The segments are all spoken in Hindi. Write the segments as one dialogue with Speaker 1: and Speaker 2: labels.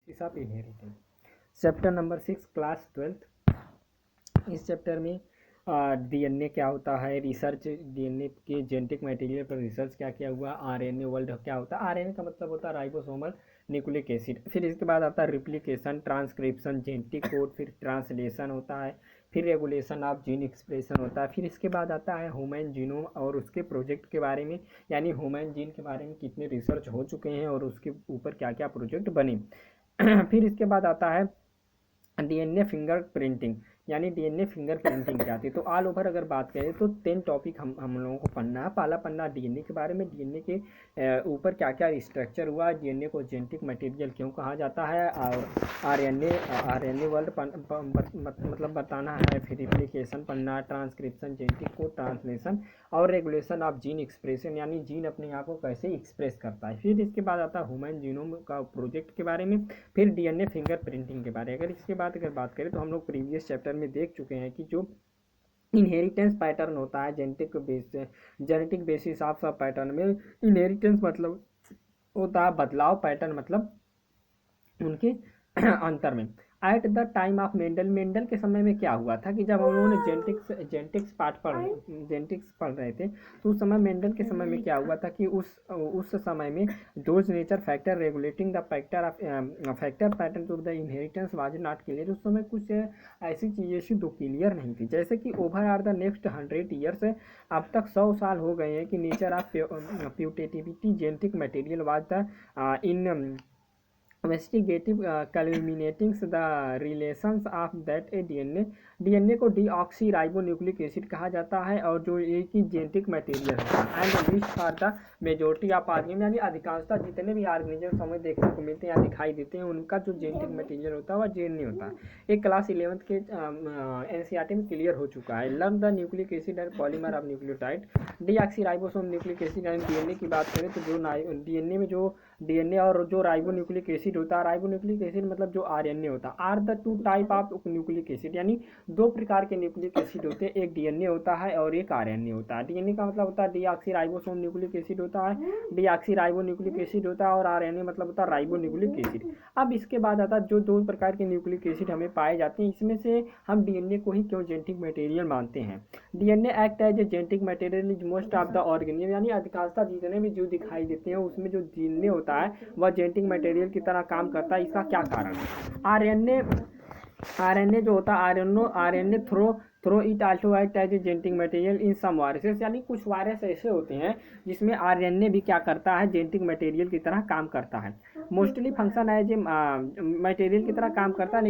Speaker 1: Of inheritance chapter number 6 class 12। इस चैप्टर में डीएनए क्या होता है, रिसर्च डीएनए के जेनेटिक मटेरियल पर रिसर्च क्या किया हुआ, आरएनए वर्ल्ड क्या होता है। आरएनए का मतलब होता है राइबोसोमल न्यूक्लिक एसिड। फिर इसके बाद आता है रिप्लिकेशन, ट्रांसक्रिप्शन, जेनेटिक कोड, फिर ट्रांसलेशन होता है, फिर रेगुलेशन ऑफ जीन एक्सप्रेशन होता है। फिर इसके बाद आता है ह्यूमन जीनोम और उसके प्रोजेक्ट के बारे में, यानी ह्यूमन जीन के बारे में कितने रिसर्च हो चुके हैं और उसके ऊपर क्या क्या प्रोजेक्ट बने। फिर इसके बाद आता है डीएनए फिंगर प्रिंटिंग, यानी डीएनए फिंगर प्रिंटिंग क्या आती है। तो ऑल ओवर अगर बात करें तो 10 टॉपिक हम लोगों को पढ़ना है। पहला पढ़ना डीएनए के बारे में, डीएनए के ऊपर क्या क्या स्ट्रक्चर हुआ, डीएनए को जेनेटिक मटेरियल क्यों कहा जाता है, और आरएनए वर्ल्ड मतलब बताना है। फिर रिप्लिकेशन पढ़ना, ट्रांसक्रिप्शन, जेनेटिक कोड, ट्रांसलेशन और रेगुलेशन ऑफ जीन एक्सप्रेशन, यानी जीन अपने आप को कैसे एक्सप्रेस करता है। फिर इसके बाद आता है ह्यूमन जीनोम का प्रोजेक्ट के बारे में, फिर डीएनए फिंगर प्रिंटिंग के बारे में। अगर इसके बाद अगर बात करें तो हम लोग प्रीवियस चैप्टर में देख चुके हैं कि जो इनहेरिटेंस पैटर्न होता है जेनेटिक बेसिस ऑफ पैटर्न में, इनहेरिटेंस मतलब होता है बदलाव, पैटर्न मतलब उनके अंतर में। At the time of Mendel के समय में क्या हुआ था कि जब हम लोगों ने जेनेटिक्स पढ़ रहे थे, तो उस समय मेंडल के समय में क्या हुआ था कि उस समय में those nature factor regulating the factor pattern to the inheritance was not clear. उस समय कुछ ऐसी चीज़ें दो क्लियर नहीं थी, जैसे कि over are the next 100 years, अब तक 100 साल हो गए हैं कि nature of putativity genetic material was the in investigative culminating the relations of that a DNA को डीऑक्सी राइबोन्यूक्लिक एसिड कहा जाता है, और जो एक ही जेनेटिक मटेरियल होता है and used for the majority of organism, यानी अधिकांशतः जितने भी ऑर्गेनिज्म हमें देखने को मिलते हैं या दिखाई देते हैं, उनका जो जेनेटिक मटेरियल होता है वह डीएनए होता है। एक क्लास 11 के एनसीईआरटी में क्लियर हो चुका है। Learn the nucleic acid and polymer of nucleotide deoxy ribosome nucleic acid, यानी डीएनए की बात करें तो जो डीएनए में जो डीएनए और जो राइबोन्यूक्लिक एसिड होता है, राइबोन्यूक्लिक एसिड मतलब जो आरएनए होता है, are the two type of nucleic acid, यानी दो प्रकार के न्यूक्लिक एसिड होते हैं, एक डीएनए होता है और एक आरएनए होता है। डीएनए का मतलब होता है डीऑक्सी राइबोसोम न्यूक्लिक एसिड होता है, डीऑक्सी राइबोन्यूक्लिक एसिड होता है, और आरएनए मतलब होता है राइबोन्यूक्लिक एसिड। अब इसके बाद आता है जो दो प्रकार के न्यूक्लिक एसिड हमें पाए जाते हैं, इसमें से हम डीएनए को ही क्यों जेनेटिक मटेरियल मानते हैं। DNA act as a genetic material is most of the organism, यानी अधिकांशतः जितने भी जीव दिखाई देते हैं उसमें जो डीएनए होता है वह जेनेटिक मटेरियल की तरह काम करता है। इसका क्या कारण है। आरएनए जो होता है, RNA through it also act as a genetic material in some viruses, यानी कुछ वायरस ऐसे होते हैं जिसमें आरएनए भी क्या करता है, जेनेटिक मटेरियल की तरह काम करता है। Mostly function as a material की तरह काम करता है,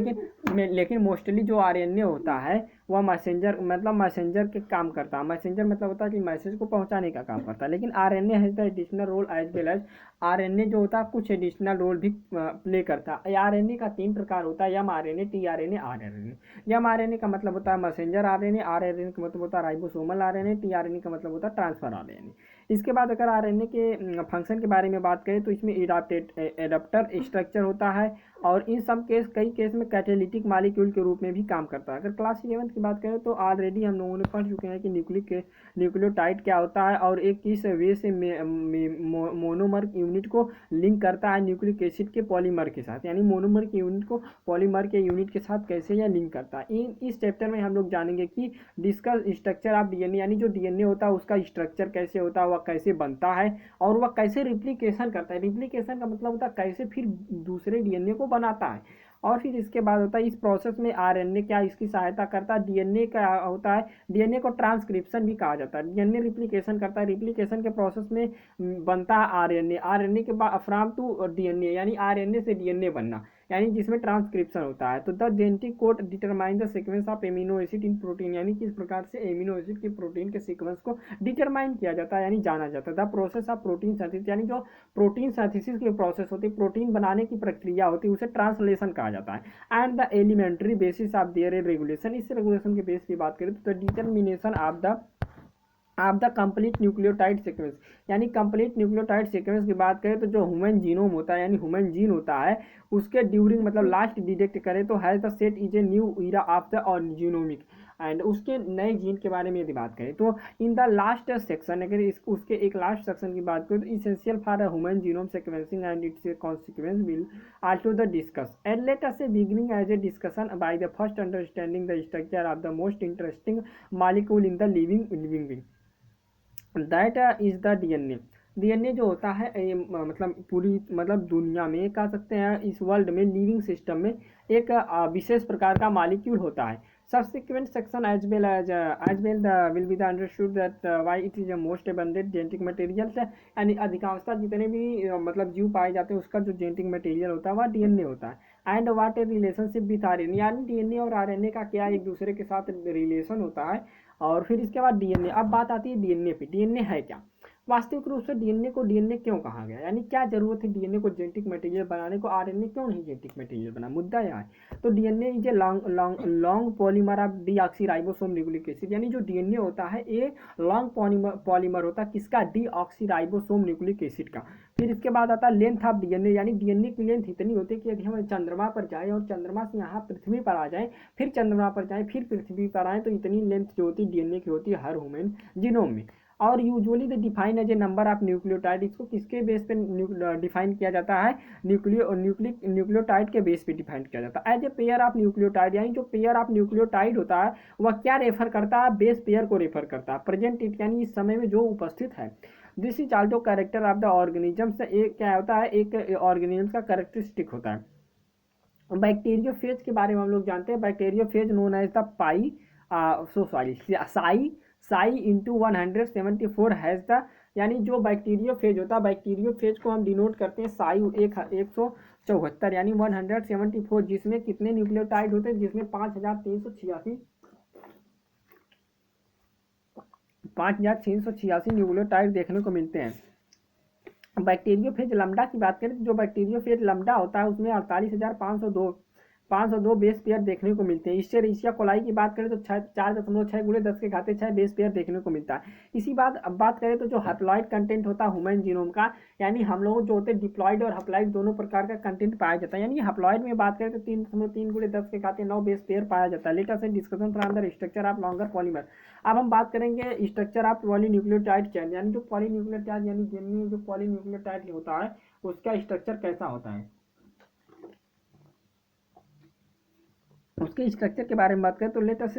Speaker 1: लेकिन मोस्टली जो आरएनए होता है वह मैसेंजर के काम करता है। मैसेंजर मतलब होता है कि मैसेज को पहुंचाने का काम करता है, लेकिन RNA has the additional role as well as, RNA जो होता है कुछ एडिशनल रोल भी प्ले करता है। आरएनए का 3 प्रकार होता है, M RNA, T RNA, RNA. M RNA का मतलब होता है मैसेंजर आरएनए, आरएनए का मतलब होता है राइबोसोमल आरएनए, टी आरएनए का मतलब होता है ट्रांसफर आरएनए। इसके बाद अगर आरएनए के फंक्शन के बारे में बात करें तो इसमें एडाप्टर स्ट्रक्चर होता है, और इन सब कई केस में कैटेलिटिक मॉलिक्यूल के रूप में भी काम करता है। अगर क्लास 11 की बात करें तो ऑलरेडी हम लोगों ने पढ़ चुके हैं कि न्यूक्लियोटाइड क्या होता है और एक किस वे से मोनोमर यूनिट को लिंक करता है न्यूक्लिक एसिड के पॉलीमर के साथ, यानी मोनोमर के यूनिट को पॉलीमर के यूनिट के साथ कैसे यह लिंक करता है। इस चैप्टर में हम लोग जानेंगे कि डिस्कस स्ट्रक्चर ऑफ डीएनए, यानी जो डीएनए होता है उसका स्ट्रक्चर कैसे होता है, वह कैसे बनता है और वह कैसे रिप्लिकेशन करता है। रिप्लिकेशन का मतलब होता है कैसे फिर दूसरे डीएनए को बनाता है। और फिर इसके बाद होता है इस प्रोसेस में आरएनए क्या इसकी सहायता करता है। डीएनए का होता है, डीएनए को ट्रांसक्रिप्शन भी कहा जाता है। डीएनए रिप्लिकेशन करता है, रिप्लिकेशन के प्रोसेस में बनता है आरएनए, आरएनए के बाद फ्रॉम टू डीएनए, यानी आरएनए से डीएनए बनना, यानी जिसमें ट्रांसक्रिप्शन होता है। तो the genetic code determine the sequence of amino acid in protein, यानी किस प्रकार से एमिनो एसिड की प्रोटीन के सीक्वेंस को डिटरमाइन किया जाता है, यानी जाना जाता है। The process of protein synthesis, यानी जो प्रोटीन सिंथेसिस की प्रोसेस होती है, प्रोटीन बनाने की प्रक्रिया होती है, उसे ट्रांसलेशन कहा जाता है। And the elementary basis of their regulation, इस रेगुलेशन के बेस की बात करें तो determination of the complete nucleotide sequence, यानी कंप्लीट न्यूक्लियोटाइड सीक्वेंस की बात करें तो जो ह्यूमन जीनोम होता है, यानी ह्यूमन जीन होता है, उसके ड्यूरिंग मतलब लास्ट डिटेक्ट करें तो has the set is a new era of the और जीनोमिक, एंड उसके नए जीन के बारे में यदि बात करें तो इन द लास्ट सेक्शन, अगर उसके एक लास्ट सेक्शन की बात करें तो essential for human genome sequencing and its consequence will also the discuss and let us a beginning as a discussion by the first understanding the structure of the most interesting molecule in the living being, that is the DNA. DNA जो होता है मतलब पूरी मतलब दुनिया में कह सकते हैं, इस वर्ल्ड में लिविंग सिस्टम में एक विशेष प्रकार का मॉलिक्यूल होता है। Subsequent section as well will be the understood that why it is a most abundant genetic material, यानी अधिकांशतः जितने भी मतलब जीव पाए जाते हैं उसका जो जेनेटिक मटेरियल होता है वह डीएनए होता है। And what A relationship with RNA, यानी डीएनए और आरएनए का क्या एक दूसरे के साथ रिलेशन होता है। और फिर इसके बाद डीएनए, अब बात आती है डीएनए पे। डीएनए है क्या? वास्तविक रूप से डीएनए को डीएनए क्यों कहा गया, यानी क्या जरूरत है डीएनए को जेनेटिक मटेरियल बनाने को, आरएनए क्यों नहीं जेनेटिक मटेरियल बना, मुद्दा यह है। तो DNA is a long polymer of deoxyribosome nucleic acid, यानी जो डीएनए होता है ये लॉन्ग पॉलीमर होता है किसका, डीऑक्सीराइबोसोम न्यूक्लिक एसिड का। फिर इसके बाद आता है लेंथ ऑफ डीएनए, यानी डीएनए की लेंथ इतनी होती है कि यदि हम चंद्रमा पर जाए और चंद्रमा से यहाँ पृथ्वी पर आ जाए, फिर चंद्रमा पर जाए, फिर पृथ्वी पर आए, तो इतनी लेंथ जो होती है डीएनए की होती है हर ह्यूमन जीनोम में। और usually the define as a number of nucleotide, इसको किसके बेस पे डिफाइन किया जाता है, न्यूक्लियोटाइड के बेस पे डिफाइन किया जाता है। As a pair of nucleotide, यानी जो पेयर ऑफ न्यूक्लियोटाइड होता है वह क्या रेफर करता है, बेस पेयर को रेफर करता है। प्रेजेंट इट, यानी इस समय में जो उपस्थित है। This is also character of the organism, एक क्या होता है, एक ऑर्गेनिज्म का कैरेक्टरिस्टिक होता है। बैक्टीरियोफेज के बारे में हम लोग जानते हैं, bacteriophage known as the psi into 174 has the, यानी जो बैक्टीरियोफेज होता है, बैक्टीरियोफेज को हम डिनोट करते हैं साई 174, यानी 174, जिसमें कितने न्यूक्लियोटाइड होते हैं, जिसमें 5,386 न्यूक्लियोटाइड देखने को मिलते हैं। बैक्टीरियोफेज लैम्डा की बात करें तो जो बैक्टीरियोफेज लैम्डा होता है उसमें 48,502 बेस पेयर देखने को मिलते हैं। इस्चेरिशिया कोलाई की बात करें तो 4.6 × 10⁻⁶ बेस पेयर देखने को मिलता है। इसी बात अब बात करें तो जो हैप्लॉइड कंटेंट होता है ह्यूमन जीनोम का, यानी हम लोग जो होते हैं डिप्लॉइड और हैप्लॉइड दोनों प्रकार का कंटेंट पाया जाता है। यानी हैप्लॉइड में बात करें तो 3.3 × 10⁻9 बेस पेयर पाया जाता है। Let us discussion from the structure of longer polymer. अब हम बात करेंगे स्ट्रक्चर ऑफ पॉलीन्यूक्लियोटाइड चेन, यानी जो पॉलीन्यूक्लियोटाइड यानी जो पॉलीन्यूक्लियोटाइड होता है उसका स्ट्रक्चर कैसा होता है, उसके स्ट्रक्चर के बारे में बात करें तो let's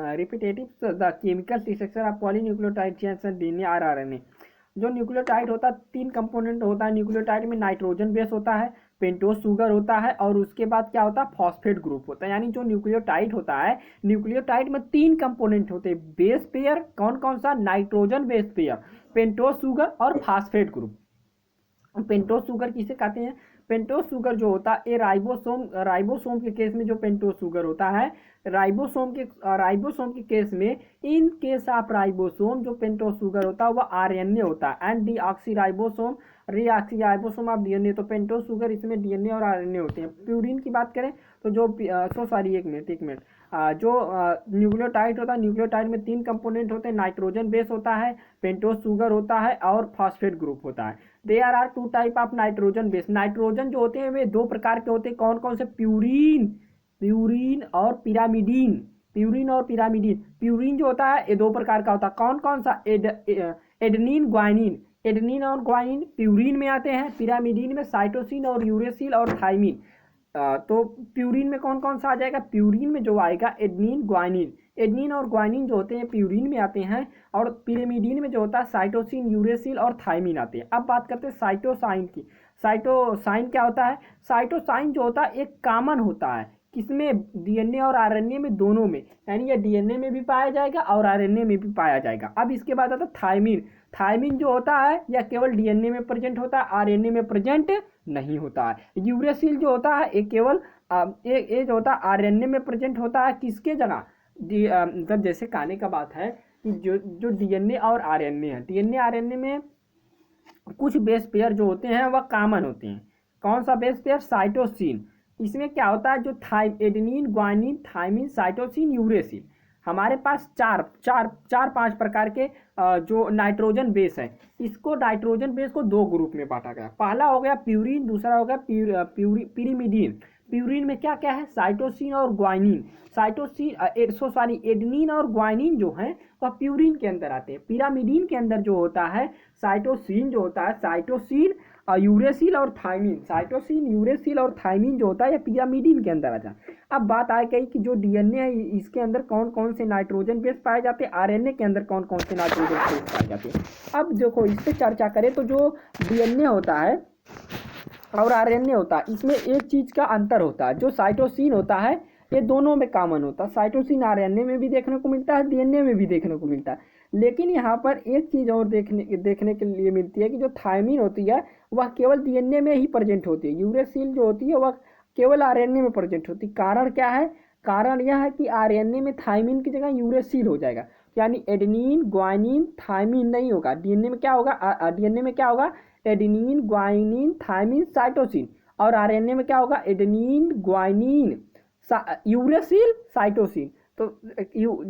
Speaker 1: repetitive the chemical structure of polynucleotide chains and DNA और आरएनए। जो न्यूक्लियोटाइड होता है 3 कंपोनेंट होता है न्यूक्लियोटाइड में, नाइट्रोजन बेस होता है, पेंटोज शुगर होता है, और उसके बाद क्या होता है, फॉस्फेट ग्रुप होता है। यानी जो न्यूक्लियोटाइड होता है, न्यूक्लियोटाइड में 3 कंपोनेंट होते हैं, बेस पेयर कौन कौन सा, nitrogen base pair, pentose sugar और फॉस्फेट ग्रुप। पेंटोज शुगर किसे कहते हैं, पेंटोज शुगर जो होता है ये राइबोसोम के केस में जो पेंटोज शुगर होता है, राइबोसोम के केस में, इन केस ऑफ राइबोसोम जो पेंटोज शुगर होता है वह आरएनए होता है। एंड डीऑक्सीराइबोसोम ऑफ डीएनए, तो पेंटोज शुगर इसमें डीएनए और आरएनए होते हैं। प्यूरिन की बात करें तो जो एक मिनट जो न्यूक्लियोटाइड होता है, न्यूक्लियोटाइड में 3 कंपोनेंट होते हैं, नाइट्रोजन बेस होता है, पेंटोज शुगर होता है और फॉस्फेट ग्रुप होता है। There are 2 type of nitrogen base. Nitrogen जो होते हैं वे 2 प्रकार के होते हैं, कौन कौन से, प्यूरिन और पिरामिडीन। प्यूरिन जो होता है ये 2 प्रकार का होता है, कौन कौन सा, एडेनिन और ग्वानिन प्यूरिन में आते हैं। पिरामिडीन में साइटोसिन और यूरेसिल और थाइमिन। तो प्यूरिन में कौन कौन सा आ जाएगा, प्यूरिन में जो आएगा एडनिन और ग्वानिन जो होते हैं प्यूरिन में आते हैं, और पिरामिडीन में जो होता है साइटोसिन, यूरेसिल और थाइमिन आते हैं। अब बात करते हैं साइटोसाइन की। साइटोसाइन क्या होता है, साइटोसाइन जो होता है एक कॉमन होता है, किसमें, डीएनए और आरएनए में, दोनों में, यानी ये डीएनए में भी पाया जाएगा और आरएनए में भी पाया जाएगा। अब इसके बाद आता है थाइमिन जो होता है यह केवल डीएनए में प्रेजेंट होता है, आरएनए में प्रेजेंट नहीं होता है। यूरेसिल जो होता है एक केवल ये जो होता है आरएनए में प्रेजेंट होता है, किसके जगह, मतलब जैसे कहने का बात है कि जो डीएनए और आरएनए है, डीएनए आरएनए में कुछ बेस पेयर जो होते हैं वह कॉमन होते हैं। कौन सा बेस पेयर, साइटोसिन। इसमें क्या होता है, जो adenine, guanine, thymine, cytosine, uracil, हमारे पास 4-5 प्रकार के जो नाइट्रोजन बेस है, इसको नाइट्रोजन बेस को दो ग्रुप में बांटा गया। पहला हो गया प्यूरिन, दूसरा हो गया पिरिमिडीन। प्यूरिन में क्या क्या है, साइटोसिन और ग्वाइनिन। साइटोसिन एडेनिन और ग्वाइनिन जो है वह प्यूरिन के अंदर आते हैं। पिरामिडीन के अंदर जो होता है साइटोसिन, जो होता है साइटोसिन यूरेसिल और थाइमिन। साइटोसिन यूरेसिल और थाइमिन जो होता है यह पिरामिडीन के अंदर आ जाता है। अब बात आ गई कि जो डीएनए है इसके अंदर कौन कौन से नाइट्रोजन बेस पाए जाते हैं, आरएनए के अंदर कौन कौन से नाइट्रोजन बेस पाए जाते हैं। अब देखो इस पर चर्चा करें तो जो डीएनए होता है और आरएनए होता है, इसमें एक चीज का अंतर होता है। जो साइटोसिन होता है ये दोनों में कॉमन होता है, साइटोसिन आरएनए में भी देखने को मिलता है, डीएनए में भी देखने को मिलता है। लेकिन यहाँ पर एक चीज और देखने के लिए मिलती है कि जो थायमिन होती है वह केवल डीएनए में ही प्रेजेंट होती है, यूरेसिल जो होती है वह केवल आरएनए में प्रेजेंट होती है। कारण क्या है, कारण यह है कि आरएनए में थायमिन की जगह यूरेसिल हो जाएगा, यानी एडेनिन ग्वाइनिन थायमिन नहीं होगा। डीएनए में क्या होगा, डीएनए में क्या होगा, एडेनिन ग्वाइनिन थायमिन साइटोसिन, और आरएनए में क्या होगा, एडेनिन ग्वाइनिन यूरेसिल साइटोसिन। तो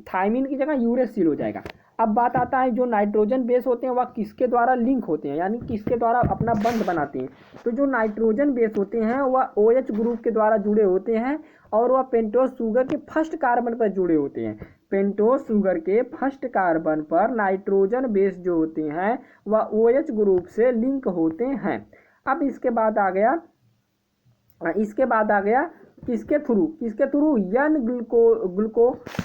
Speaker 1: थायमिन की जगह यूरेसिल हो जाएगा। अब बात आता है जो नाइट्रोजन बेस होते हैं वह किसके द्वारा लिंक होते हैं, यानी किसके द्वारा अपना बंध बनाते हैं। तो जो नाइट्रोजन बेस होते हैं वह OH ग्रुप के द्वारा जुड़े होते हैं और वह पेंटोज शुगर के फर्स्ट कार्बन पर जुड़े होते हैं। पेंटोज शुगर के फर्स्ट कार्बन पर नाइट्रोजन बेस जो होते हैं वह OH ग्रुप से लिंक होते हैं। अब इसके बाद आ गया किसके through N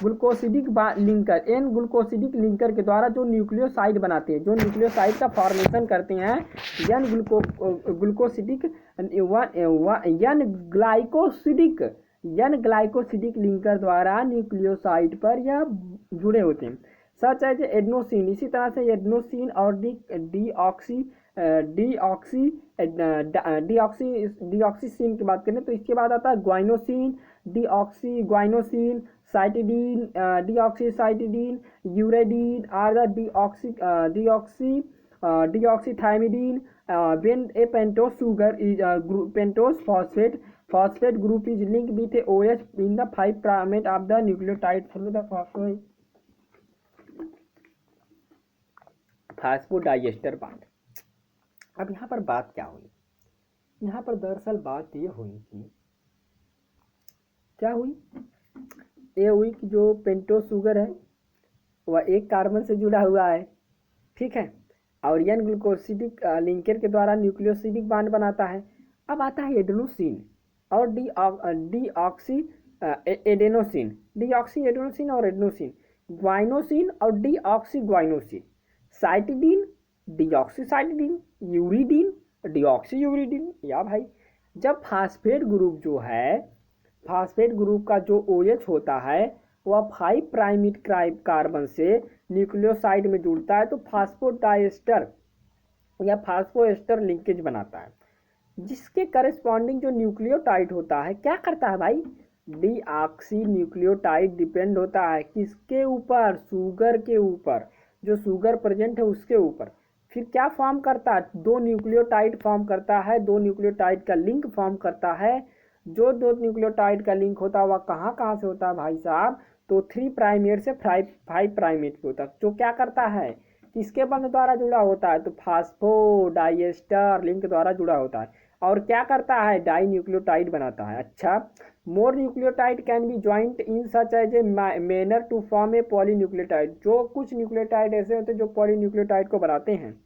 Speaker 1: glucosidic linker, N glucosidic linker के द्वारा जो न्यूक्लियोसाइड बनाते हैं, जो न्यूक्लियोसाइड का फॉर्मेशन करते हैं, एन ग्लूकोसिडिक ग्लाइकोसिडिक लिंकर द्वारा न्यूक्लियोसाइड पर यह जुड़े होते हैं। सच है एडेनोसिन, इसी तरह से एडेनोसिन और डीऑक्सीसिन की बात करें तो इसके बाद आता है guanosine, guanosine, cytidine, deoxycytidine, uridine or the deoxythymidine. when a pentose sugar is pentose phosphate group is linked with a OH in the 5' of the nucleotide through the phosphodiester bond। अब यहाँ पर बात क्या हुई, यहाँ पर दरअसल बात ये हुई कि क्या हुई, ये हुई कि जो पेंटोज शुगर है वह एक कार्बन से जुड़ा हुआ है, ठीक है, और एन ग्लूकोसिडिक लिंकर के द्वारा न्यूक्लियोसिडिक बॉन्ड बनाता है। अब आता है एडेनोसिन और डीऑक्सी और एडेनोसिन, ग्वाइनोसिन और डीऑक्सीग्वाइनोसिन, साइटिडीन, डीऑक्सीसाइटिडीन, यूरिडीन, डीऑक्सीयूरिडीन। या भाई जब फास्फेट ग्रुप जो है, फास्फेट ग्रुप का जो OH होता है वह 5' कार्बन से न्यूक्लियोसाइड में जुड़ता है तो फास्फोडाइएस्टर या फास्फोएस्टर लिंकेज बनाता है, जिसके करस्पॉन्डिंग जो न्यूक्लियोटाइड होता है क्या करता है भाई, डीऑक्सी न्यूक्लियोटाइड डिपेंड होता है किसके ऊपर, शुगर के ऊपर, जो शुगर प्रेजेंट है उसके ऊपर। फिर क्या फॉर्म करता है, दो न्यूक्लियोटाइड फॉर्म करता है, दो न्यूक्लियोटाइड का लिंक फॉर्म करता है। जो दो न्यूक्लियोटाइड का लिंक होता है वह कहाँ कहाँ से होता है भाई साहब, तो 3' से 5' पे होता है। जो क्या करता है, किसके बंध द्वारा जुड़ा होता है, तो फास्फोडाइएस्टर लिंक द्वारा जुड़ा होता है। और क्या करता है, डाई न्यूक्लियोटाइड बनाता है। अच्छा, more nucleotide can be joint in such as a manner to form a polynucleotide. जो कुछ न्यूक्लियोटाइड ऐसे होते हैं जो पॉलीन्यूक्लियोटाइड को बनाते हैं।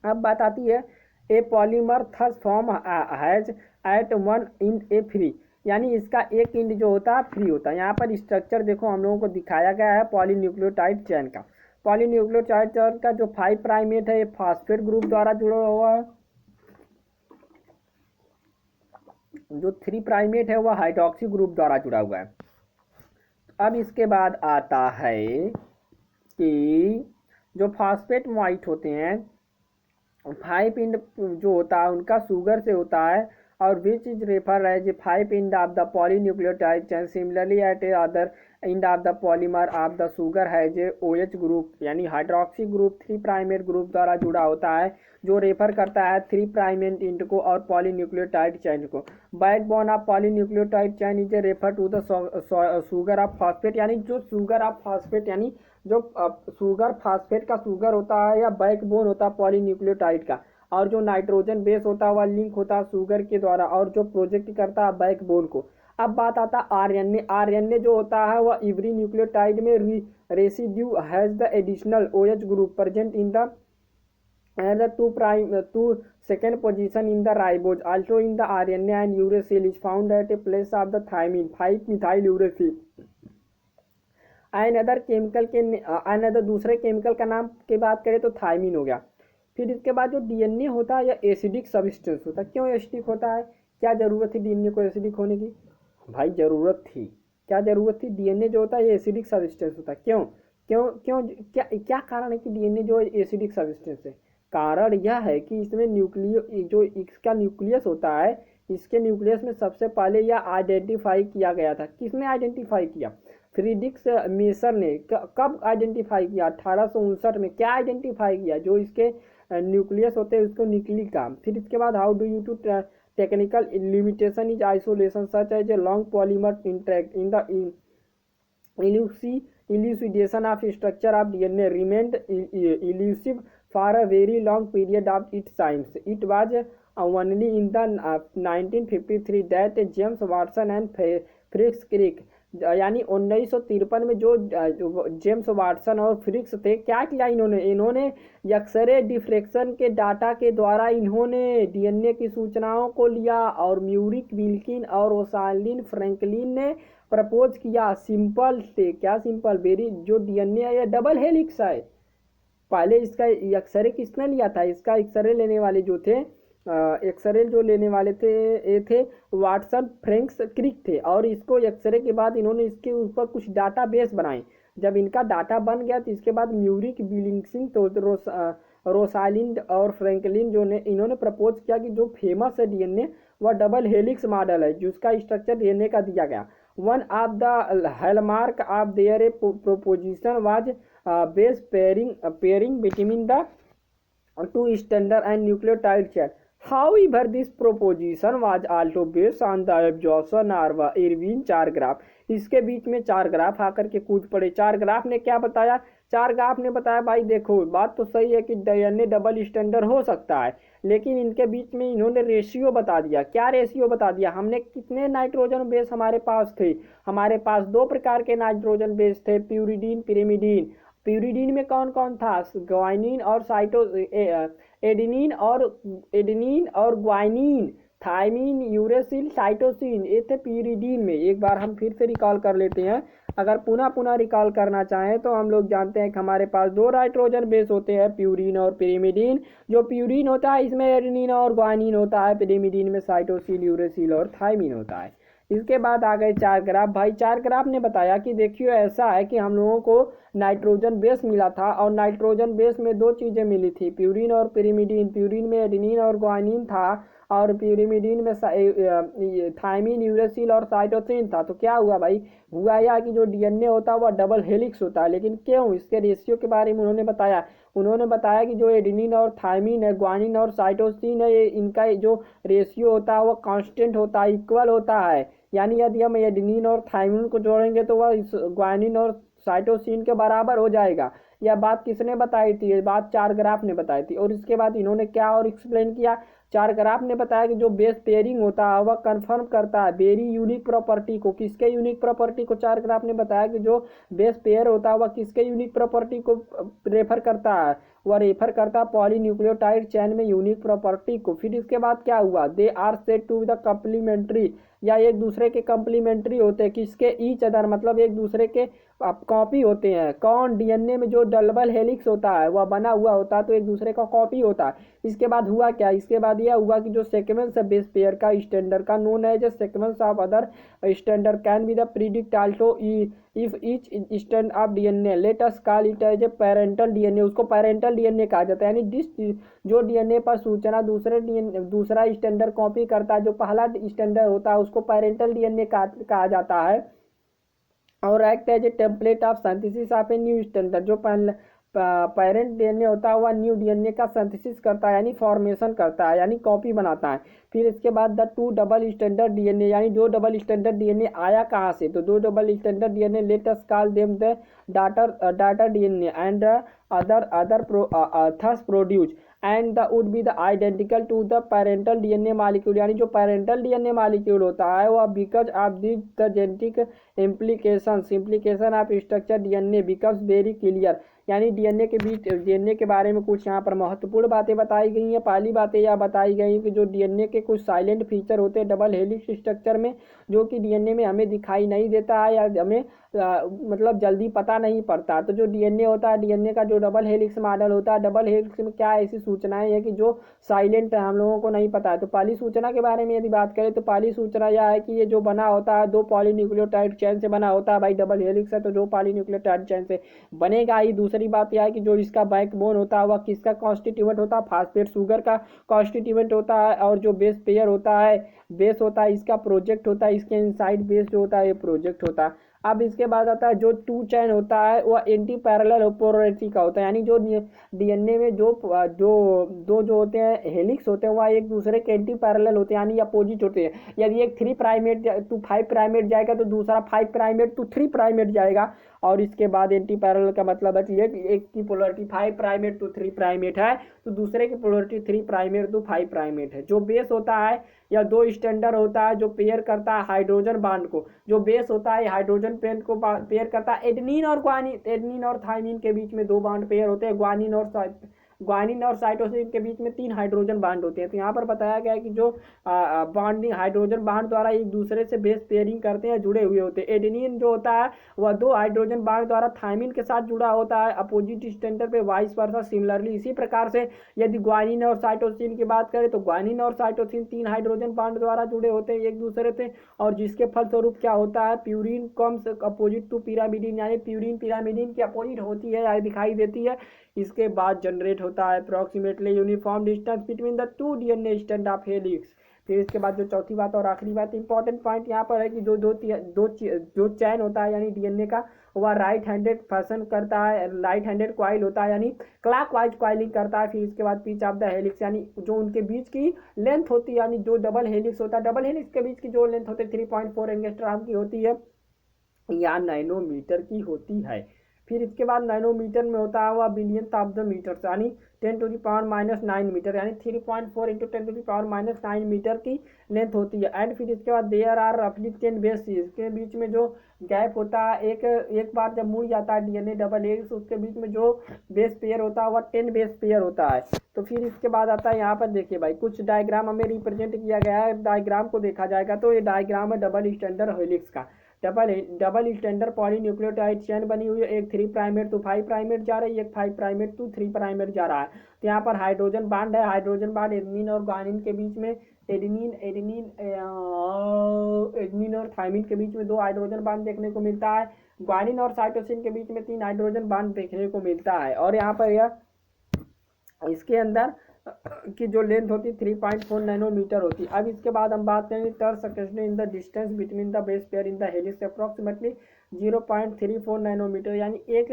Speaker 1: अब बात आती है a polymer thus form has at one end a free, यानी इसका एक इंड जो होता है फ्री होता है। यहाँ पर स्ट्रक्चर देखो हम लोगों को दिखाया गया है पॉलीन्यूक्लियोटाइड चेन का। पॉलीन्यूक्लियोटाइड चेन का जो 5' है ये फास्फेट ग्रुप द्वारा जुड़ा हुआ है, जो 3' है वह हाइड्रोक्सी ग्रुप द्वारा जुड़ा हुआ है। अब इसके बाद आता है कि जो फास्फेट मोइट होते हैं 5 इंड जो होता है उनका शुगर से होता है, और which is refer as 5 end of the polynucleotide chain. Similarly at a other end of the polymer of the sugar है जो OH ग्रुप यानी हाइड्रोक्सी ग्रुप 3' ग्रुप द्वारा जुड़ा होता है, जो रेफर करता है 3' इंड को और पॉलीन्यूक्लियोटाइड चेन को। Backbone of polynucleotide chain is refer to the sugar of phosphate, यानी जो शुगर ऑफ फॉस्फेट यानी जो शुगर फास्फेट का शुगर होता है या बैकबोन होता है पॉलीन्यूक्लियोटाइड का, और जो नाइट्रोजन बेस होता है वह लिंक होता है शुगर के द्वारा और जो प्रोजेक्ट करता है बैकबोन को। अब बात आता है आरएनए। आरएनए जो होता है वह एवरी न्यूक्लियोटाइड में residue has the additional OH group present in the and the two second position in the ribose also in the RNA and uracil is found at a place of the thymine 5 methyl uracil। Another chemical के अनदर दूसरे केमिकल का नाम की बात करें तो थायमिन हो गया। फिर इसके बाद जो डीएनए होता है यह एसिडिक सब्सटेंस होता है। क्यों एसिडिक होता है, क्या ज़रूरत थी डीएनए को एसिडिक होने की? भाई ज़रूरत थी, क्या ज़रूरत थी? डीएनए जो होता है ये एसिडिक सब्सटेंस होता है। क्यों क्यों क्यों क्या क्या कारण है कि डीएनए जो एसिडिक सब्सटेंस है? कारण यह है कि इसमें जो इसका न्यूक्लियस होता है, इसके न्यूक्लियस में सबसे पहले यह आइडेंटिफाई किया गया था। किसने आइडेंटिफाई किया? फ्रीडिक्स मेसर ने। कब आइडेंटिफाई किया? 1859 में। क्या आइडेंटिफाई किया? जो इसके न्यूक्लियस होते हैं उसको निकली का। फिर इसके बाद how do you to technical limitation is isolation such as a long polymer interact in the elucidation of structure of DNA remained elusive for a very long period of its science. It was only in the 1953 that James Watson and Fritz Crick, यानी 1953 में जो जेम्स वाटसन और फ्रिक्स थे, क्या किया इन्होंने एक्सरे डिफ्रैक्शन के डाटा के द्वारा इन्होंने डीएनए की सूचनाओं को लिया और म्यूरिक विल्किन और रोसालिन फ्रैंकलिन ने प्रपोज किया सिंपल से। क्या सिंपल? वेरी जो डीएनए है यह डबल हेलिक्स है। पहले इसका एक्सरे किसने लिया था? इसका एक्सरे लेने वाले जो थे, एक्सरे जो लेने वाले थे ये थे वाटसन फ्रैंक्स क्रिक थे, और इसको एक्सरे के बाद इन्होंने इसके ऊपर कुछ डाटा बेस बनाए। जब इनका डाटा बन गया तो इसके बाद म्यूरिक विल्किन तो रोसालिन और फ्रैंकलिन जो ने इन्होंने प्रपोज किया कि जो फेमस है डीएनए वह डबल हेलिक्स मॉडल है, जिसका स्ट्रक्चर डीएनए का दिया गया। One of the hallmark of their proposition was base pairing between the two standard and nucleotide chain. However, this proposition was also based on the absorption of Irwin चार ग्राफ। इसके बीच में चार ग्राफ आकर के कूद पड़े। चार ग्राफ ने क्या बताया? चार ग्राफ ने बताया भाई देखो बात तो सही है कि डीएनए डबल स्टैंडर्ड हो सकता है, लेकिन इनके बीच में इन्होंने रेशियो बता दिया। क्या रेशियो बता दिया? हमने कितने नाइट्रोजन बेस हमारे पास थे? हमारे पास दो प्रकार के नाइट्रोजन बेस थे, प्यूरिडीन पिरिमिडीन। प्यूरिडीन में कौन कौन था? ग्वाइनिन और एडेनिन और ग्वाइनिन, थायमिन, यूरेसिल, साइटोसिन, ये थे प्यूरिडीन में। एक बार हम फिर से रिकॉल कर लेते हैं। अगर पुनः रिकॉल करना चाहें तो हम लोग जानते हैं कि हमारे पास दो नाइट्रोजन बेस होते हैं, प्यूरिन और पिरिमिडीन। जो प्यूरिन होता है इसमें एडेनिन और ग्वाइनिन होता है, पिरिमिडीन में साइटोसिन, यूरेसिल और थायमिन होता है। इसके बाद आ गए चार ग्राफ। भाई चार ग्राफ ने बताया कि देखिए ऐसा है कि हम लोगों को नाइट्रोजन बेस मिला था और नाइट्रोजन बेस में दो चीज़ें मिली थी, प्यूरिन और पिरिमिडीन। प्यूरिन में एडेनिन और ग्वाइनिन था और पिरिमिडीन में थायमिन, यूरेसिल और साइटोसिन था। तो क्या हुआ भाई? हुआ यह कि जो डीएनए होता है वह डबल हेलिक्स होता है। लेकिन क्यों? इसके रेशियो के बारे में उन्होंने बताया। उन्होंने बताया कि जो एडेनिन और थायमिन है, ग्वानिन और साइटोसिन है, इनका जो रेशियो होता है वह कांस्टेंट होता है, इक्वल होता है। यानी यदि हम एडेनिन और थायमिन को जोड़ेंगे तो वह ग्वानिन और साइटोसिन के बराबर हो जाएगा। यह बात किसने बताई थी? ये बात चार ग्राफ ने बताई थी। और इसके बाद इन्होंने क्या और एक्सप्लेन किया? चार ग्राफ ने बताया कि जो बेस पेयरिंग होता है वह कंफर्म करता है वेरी यूनिक प्रॉपर्टी को। किसके यूनिक प्रॉपर्टी को? चार ग्राफ ने बताया कि जो बेस पेयर होता है वह किसके यूनिक प्रॉपर्टी को रेफर करता है? वह रेफर करता है पॉलीन्यूक्लियोटाइड चैन में यूनिक प्रॉपर्टी को। फिर इसके बाद क्या हुआ? They are said to the complementary, या एक दूसरे के कम्प्लीमेंट्री होते हैं। किसके? ईच अदर, मतलब एक दूसरे के कॉपी होते हैं। कौन? डीएनए में जो डबल हेलिक्स होता है वह बना हुआ होता है, तो एक दूसरे का कॉपी होता है। इसके बाद हुआ क्या? इसके बाद यह हुआ कि जो सीक्वेंस है बेस पेयर का स्टैंडर्ड का नोन है जो sequence of other standard can be the predict also if each stand of DNA let us call it as a parental DNA. उसको पैरेंटल डीएनए कहा जाता है। यानी जो डीएनए पर सूचना दूसरा स्टैंडर्ड कॉपी करता है, जो पहला स्टैंडर्ड होता है उसको पैरेंटल डीएनए कहा जाता है। और act as a template of synthesis of a new standard, जो पेरेंट डीएनए होता है वह न्यू डीएनए का सिंथेसिस करता है यानी फॉर्मेशन करता है यानी कॉपी बनाता है। फिर इसके बाद the two double standard DNA यानी दो डबल स्टैंडर्ड डीएनए आया कहाँ से, तो दो double standard DNA let us call them the daughter DNA and other thus produce and the would be the identical to the parental DNA molecule यानी जो पेरेंटल डीएनए मॉलिक्यूल होता है वह because of this the genetic implication of structure DNA becomes very clear यानी डीएनए के बीच डीएनए के बारे में कुछ यहाँ पर महत्वपूर्ण बातें बताई गई हैं। पहली बातें यह बताई गई कि जो डीएनए के कुछ साइलेंट फीचर होते हैं डबल हेलिक्स स्ट्रक्चर में जो कि डीएनए में हमें दिखाई नहीं देता है या हमें मतलब जल्दी पता नहीं पड़ता। तो जो डीएनए होता है डीएनए का जो डबल हेलिक्स मॉडल होता है डबल हेलिक्स में क्या ऐसी सूचनाएं हैं कि जो साइलेंट है हम लोगों को नहीं पता है। तो पहली सूचना के बारे में यदि बात करें तो पहली सूचना यह है कि ये जो बना होता है दो पॉलीन्यूक्लियोटाइड चेन से बना होता है। भाई डबल हेलिक्स है तो दो पॉलीन्यूक्लियोटाइड चेन से बनेगा ही। दूसरी बात यह है कि जो इसका बैकबोन होता है वह किसका कॉन्स्टिट्यूएंट होता है, फास्फेट शुगर का कॉन्स्टिट्यूएंट होता है। और जो बेस पेयर होता है बेस होता है इसका प्रोजेक्ट होता है, इसके इनसाइड बेस जो होता है ये प्रोजेक्ट होता है। अब इसके बाद आता है जो टू चैन होता है वह एंटी पैरेलल पोलैरिटी का होता है यानी जो डीएनए में जो जो होते हैं हेलिक्स होते हैं वह एक दूसरे के एंटी पैरेलल होते हैं यानी अपोजिट होते हैं। यदि एक 3 प्राइमेट टू 5 प्राइमेट जाएगा तो दूसरा 5 प्राइमेट टू 3 प्राइमेट जाएगा। और इसके बाद एंटी पैरेलल का मतलब है कि एक की पोलैरिटी 5 प्राइमेट टू 3 प्राइमेट है तो दूसरे की पोलैरिटी 3 प्राइमेट टू 5 प्राइमेट है। जो बेस होता है या दो स्टैंडर्ड होता है जो पेयर करता है हाइड्रोजन बांड को, जो बेस होता है हाइड्रोजन पेन को पेयर करता है एडेनिन और ग्वानिन, एडेनिन और थाइमिन के बीच में दो बांड पेयर होते हैं। ग्वानिन और साइटोसिन के बीच में 3 हाइड्रोजन बांड होते हैं। तो यहाँ पर बताया गया है कि जो बॉन्डिंग हाइड्रोजन बांड द्वारा एक दूसरे से बेस पेयरिंग करते हैं जुड़े हुए होते हैं। एडेनिन जो होता है वह 2 हाइड्रोजन बांड द्वारा थाइमिन के साथ जुड़ा होता है अपोजिट स्टैंडर्ड पे वाइस वर्सा सिमिलरली। इसी प्रकार से यदि ग्वानिन और साइटोसिन की बात करें तो ग्वानिन और साइटोसिन 3 हाइड्रोजन बांड द्वारा जुड़े होते हैं एक दूसरे से और जिसके फलस्वरूप क्या होता है purine comes opposite to pyrimidine यानी प्यूरिन पिरामिडिन की अपोजिट होती है या दिखाई देती है। इसके बाद जनरेट होता है approximately uniform distance between the two DNA strand of helix. फिर इसके बाद जो चौथी बात और आखिरी बात इंपॉर्टेंट पॉइंट यहाँ पर है कि जो चैन होता है यानी डीएनए का वह राइट हैंडेड फैशन करता है, राइट हैंडेड कॉइल होता है यानी क्लॉकवाइज कॉइलिंग करता है। फिर इसके बाद पिच ऑफ द हेलिक्स यानी जो उनके बीच की लेंथ होती है यानी जो डबल हेलिक्स होता है डबल हेलिक्स के बीच की जो लेंथ होती है 3.4 एंगस्ट्रॉम की होती है या नैनोमीटर की होती है। फिर इसके बाद नैनोमीटर में होता है वह बिलियन ऑफ द मीटर यानी 10⁻⁹ मीटर यानी 3.4 इंटू 10⁻⁹ मीटर की लेंथ होती है। एंड फिर इसके बाद देयर आर रफली 10 बेस के बीच में जो गैप होता है एक बार जब मुड़ जाता है डीएनए डबल हेलिक्स उसके बीच में जो बेस पेयर होता है वह 10 बेस पेयर होता है। तो फिर इसके बाद आता है यहाँ पर देखिए भाई कुछ डायग्राम हमें रिप्रेजेंट किया गया है। डायग्राम को देखा जाएगा तो ये डायग्राम है डबल स्टैंडर्ड हेलिक्स का। डबल स्टैंडर्ड पॉलीन्यूक्लियोटाइड चेन बनी हुई है, एक 3 प्राइमेट टू 5 प्राइमेट जा रही है, एक 5 प्राइमेट टू 3 प्राइमेट जा रहा है। तो यहाँ पर हाइड्रोजन बांड है, हाइड्रोजन बांड एडेनिन और ग्वानिन के बीच में एडेनिन और थाइमिन के बीच में 2 हाइड्रोजन बांड देखने को मिलता है। ग्वानिन और साइटोसिन के बीच में 3 हाइड्रोजन बांड देखने को मिलता है। और यहाँ पर यह इसके अंदर की जो लेंथ होती है 3.4 नैनोमीटर होती है। अब इसके बाद हम बात करेंगे टर्स occasionally in the distance between the base pair in the helix approximately 0.34 nanometre यानी एक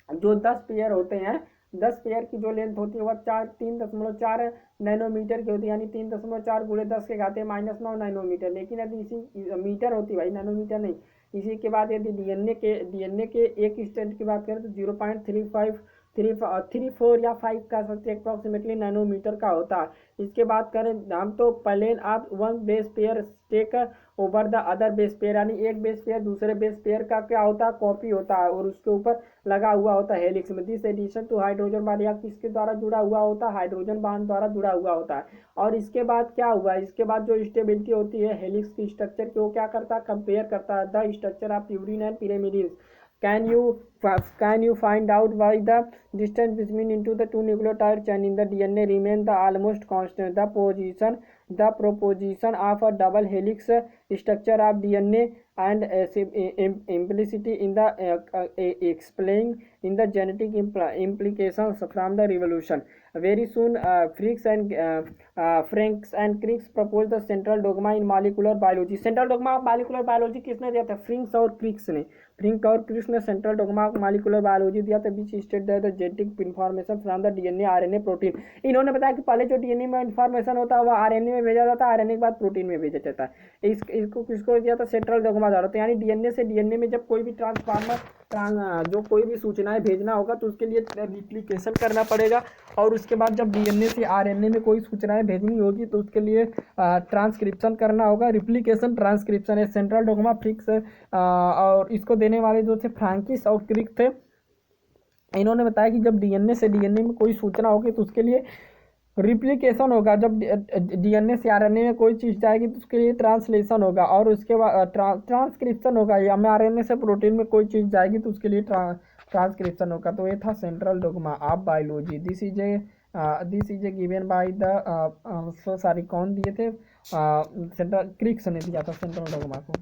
Speaker 1: जो 10 पेयर होते हैं 10 पेयर की जो लेंथ होती है वह 3.4 नैनोमीटर की होती है यानी 3.4 गुणे 10 के घाते -9 नैनोमीटर। लेकिन यदि इसी मीटर होती है भाई नैनोमीटर नहीं। इसी के बाद यदि डीएनए के एक स्ट्रैंड की बात करें तो 0.34 या 5 कह सकते हैं अप्रॉक्सीमेटली नैनोमीटर का होता है। इसके बाद करें हम तो plane of one base pair take over the other base pair यानी एक बेस पेयर दूसरे बेस पेयर का क्या होता है कॉपी होता है और उसके ऊपर लगा हुआ होता है हेलिक्स में। This addition to hydrogen bond या किसके द्वारा जुड़ा हुआ होता है हाइड्रोजन बांड द्वारा जुड़ा हुआ होता है। और इसके बाद क्या हुआ इसके बाद जो स्टेबिलिटी होती है हेलिक्स की स्ट्रक्चर की वो क्या करता है कंपेयर करता है the structure of purine and pyramids. Can you find out why the distance between into the two nucleotide chain in the DNA remain the almost constant? The proposition of a double helix structure of DNA and implicity in the explain in the genetic implications from the revolution. Very soon, Franks and Crick proposed the central dogma in molecular biology. Central dogma of molecular biology किसने दिया था? फ्रिंक्स और क्रिक्स ने। फ्रिंक और क्रिस ने central dogma of molecular biology दिया था which state the genetic information from the DNA RNA protein. इन्होंने बताया कि पहले जो डीएनए में इन्फॉर्मेशन होता है वो आरएनए में भेजा जाता है, आरएनए के बाद प्रोटीन में भेजा जाता है। इसको किसको दिया था? सेंट्रल डोग्मा द्वारा। तो यानी डीएनए से डीएनए में जब कोई भी जो कोई भी सूचनाएं भेजना होगा तो उसके लिए रिप्लिकेशन करना पड़ेगा, और उसके बाद जब डीएनए से आरएनए में कोई सूचनाएं भेजनी होगी तो उसके लिए ट्रांसक्रिप्शन करना होगा। रिप्लिकेशन ट्रांसक्रिप्शन है सेंट्रल डोग्मा फिक्स। और इसको देने वाले जो थे फ्रांकिस और क्रिक थे। इन्होंने बताया कि जब डीएनए से डीएनए में कोई सूचना होगी तो उसके लिए रिप्लिकेशन होगा, जब डीएनए से आरएनए में कोई चीज़ जाएगी तो उसके लिए ट्रांसलेशन होगा, और उसके बाद ट्रांसक्रिप्शन होगा, या आरएनए से प्रोटीन में कोई चीज़ जाएगी तो उसके लिए ट्रांसक्रिप्शन होगा। तो ये था central dogma of biology. This is a given by the sorry कौन दिए थे? सेंट्रल क्रिक्स ने दिया था सेंट्रल डोग्मा को।